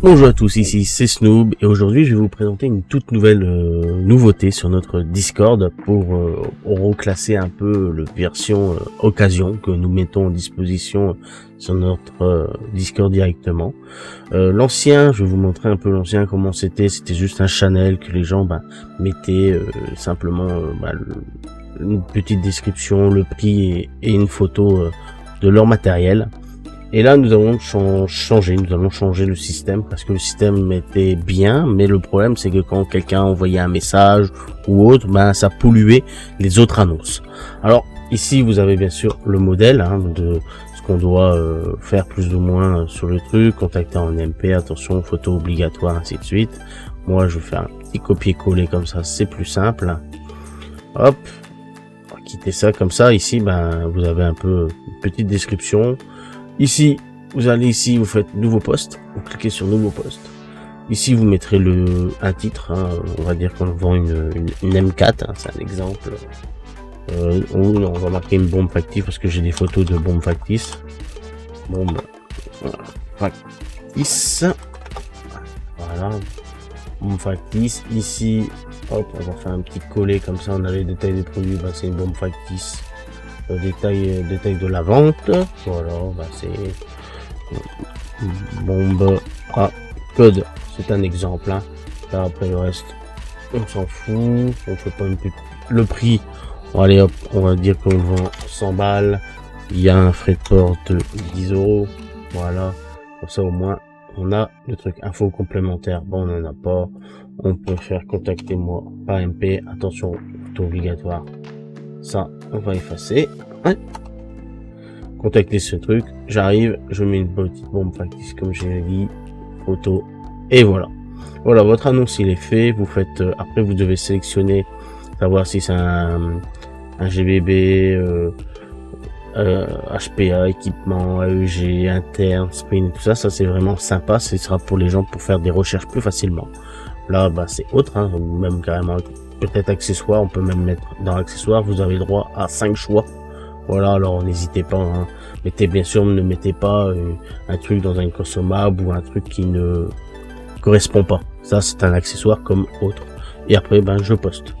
Bonjour à tous, ici c'est Snoob et aujourd'hui je vais vous présenter une toute nouvelle nouveauté sur notre Discord pour reclasser un peu la version occasion que nous mettons en disposition sur notre Discord directement. L'ancien, je vais vous montrer un peu l'ancien comment c'était juste un channel que les gens mettaient simplement une petite description, le prix et une photo de leur matériel. Et là, nous allons changer le système parce que le système était bien, mais le problème c'est que quand quelqu'un envoyait un message ou autre, ça polluait les autres annonces. Alors ici, vous avez bien sûr le modèle de ce qu'on doit faire plus ou moins sur le truc, contacter en MP, attention, photo obligatoire, ainsi de suite. Moi, je vais faire un petit copier-coller comme ça, c'est plus simple. Hop, on va quitter ça comme ça. Ici, vous avez un peu une petite description. Ici, vous allez ici, vous faites nouveau poste, vous cliquez sur nouveau poste. Ici, vous mettrez un titre, on va dire qu'on vend une M4, c'est un exemple. On va marquer une bombe factice parce que j'ai des photos de bombes factices. Bombe factice. Voilà. Bombe factice. Ici, hop, on va faire un petit collet comme ça, on a les détails des produits, c'est une bombe factice. Détail de la vente, voilà, c'est bombe à code, c'est un exemple. Là, après le reste, on s'en fout, on fait pas le prix. Bon, allez hop, on va dire qu'on vend 100 balles. Il y a un frais de port de 10 €. Voilà, comme ça au moins on a le truc. Info complémentaire, bon, on en a pas. On peut faire contacter moi par MP. Attention, photo obligatoire. Ça, on va effacer. Contacter ce truc. J'arrive, je mets une petite bombe factice comme j'ai dit. Photo. Et voilà. Voilà, votre annonce il est fait. Vous faites. Après, vous devez sélectionner, savoir si c'est un GBB, HPA, équipement, AEG, interne, sprint, tout ça. Ça c'est vraiment sympa. Ce sera pour les gens pour faire des recherches plus facilement. Là, c'est autre, ou même carrément. Peut-être accessoire, on peut même mettre dans accessoire, vous avez le droit à 5 choix. Voilà, alors n'hésitez pas, mettez bien sûr, ne mettez pas un truc dans un consommable ou un truc qui ne correspond pas. Ça, c'est un accessoire comme autre. Et après, je poste.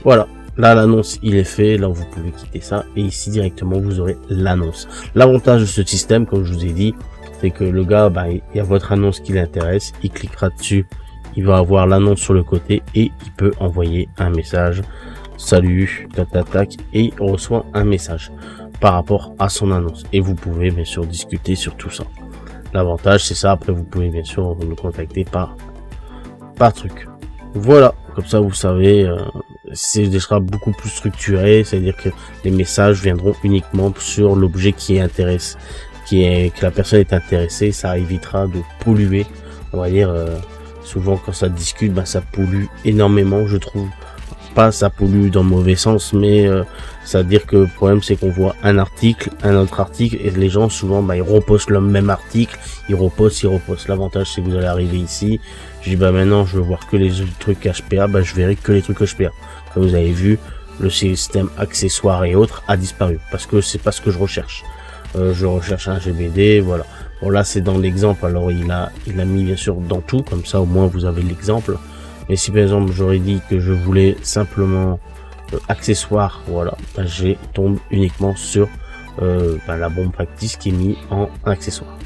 Voilà, là l'annonce il est fait, là vous pouvez quitter ça et ici directement vous aurez l'annonce. L'avantage de ce système, comme je vous ai dit, c'est que le gars, il y a votre annonce qui l'intéresse, il cliquera dessus. Il va avoir l'annonce sur le côté et il peut envoyer un message. Salut, tac, et il reçoit un message par rapport à son annonce. Et vous pouvez bien sûr discuter sur tout ça. L'avantage c'est ça. Après vous pouvez bien sûr nous contacter par truc. Voilà, comme ça vous savez, c'est déjà beaucoup plus structuré. C'est-à-dire que les messages viendront uniquement sur l'objet qui intéresse, que la personne est intéressée. Ça évitera de polluer, on va dire. Souvent quand ça discute, ça pollue énormément, je trouve. Pas ça pollue dans le mauvais sens, mais ça veut dire que le problème c'est qu'on voit un autre article, et les gens souvent ils repostent le même article, ils repostent. L'avantage c'est que vous allez arriver ici, je dis maintenant je veux voir que les trucs HPA, je verrai que les trucs HPA. Comme vous avez vu, le système accessoires et autres a disparu, parce que c'est pas ce que je recherche. Je recherche un GBD, voilà. Bon là c'est dans l'exemple, alors il a mis bien sûr dans tout, comme ça au moins vous avez l'exemple. Mais si par exemple j'aurais dit que je voulais simplement accessoire, voilà, j'ai tombe uniquement sur la bombe factice qui est mise en accessoire.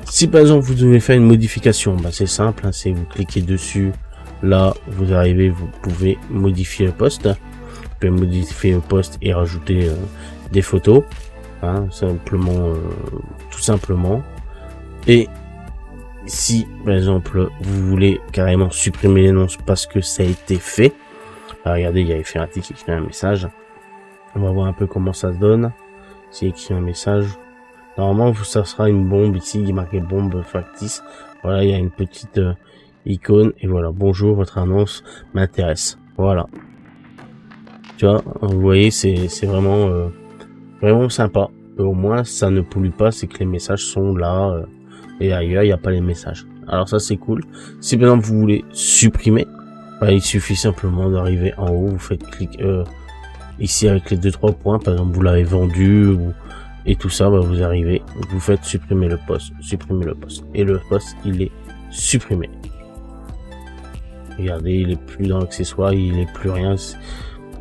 Si par exemple vous devez faire une modification, c'est simple, c'est vous cliquez dessus, là vous arrivez, vous pouvez modifier le poste. Vous pouvez modifier le poste et rajouter des photos, simplement, tout simplement. Et si par exemple vous voulez carrément supprimer l'annonce parce que ça a été fait, regardez, il y a Ferrati qui écrit un message. On va voir un peu comment ça se donne. S'il écrit un message, normalement ça sera une bombe ici, il est marqué bombe factice. Voilà, il y a une petite icône et voilà, bonjour, votre annonce m'intéresse. Voilà, tu vois, vous voyez, c'est vraiment vraiment sympa. Au moins ça ne pollue pas, c'est que les messages sont là. Et ailleurs il n'y a pas les messages, alors ça c'est cool. Si par exemple vous voulez supprimer, il suffit simplement d'arriver en haut, vous faites clic ici avec les 2-3 points, par exemple vous l'avez vendu ou Et tout ça, bah, vous arrivez, vous faites supprimer le post, et le post il est supprimé. Regardez, il est plus dans l'accessoire, il est plus rien,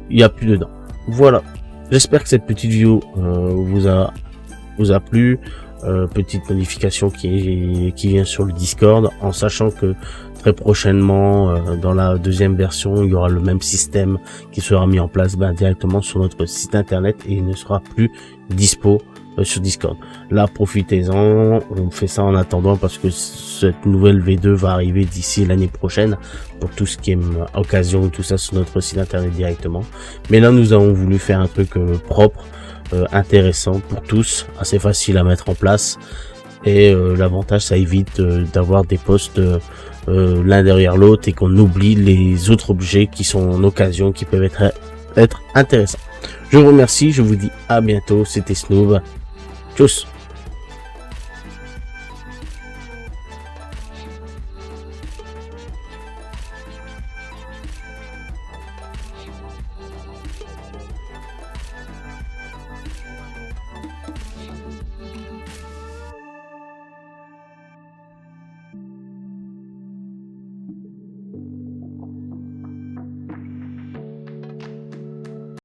il y a plus dedans. Voilà. J'espère que cette petite vidéo vous a plu. Petite modification qui vient sur le Discord, en sachant que très prochainement, dans la deuxième version, il y aura le même système qui sera mis en place directement sur notre site internet et il ne sera plus dispo sur Discord. Là, profitez-en, on fait ça en attendant parce que cette nouvelle V2 va arriver d'ici l'année prochaine pour tout ce qui est occasion, tout ça sur notre site internet directement. Mais là, nous avons voulu faire un truc propre, intéressant pour tous, assez facile à mettre en place, et l'avantage, ça évite d'avoir des posts l'un derrière l'autre et qu'on oublie les autres objets qui sont en occasion, qui peuvent être intéressants. Je vous remercie, je vous dis à bientôt, c'était Snoob, tchuss.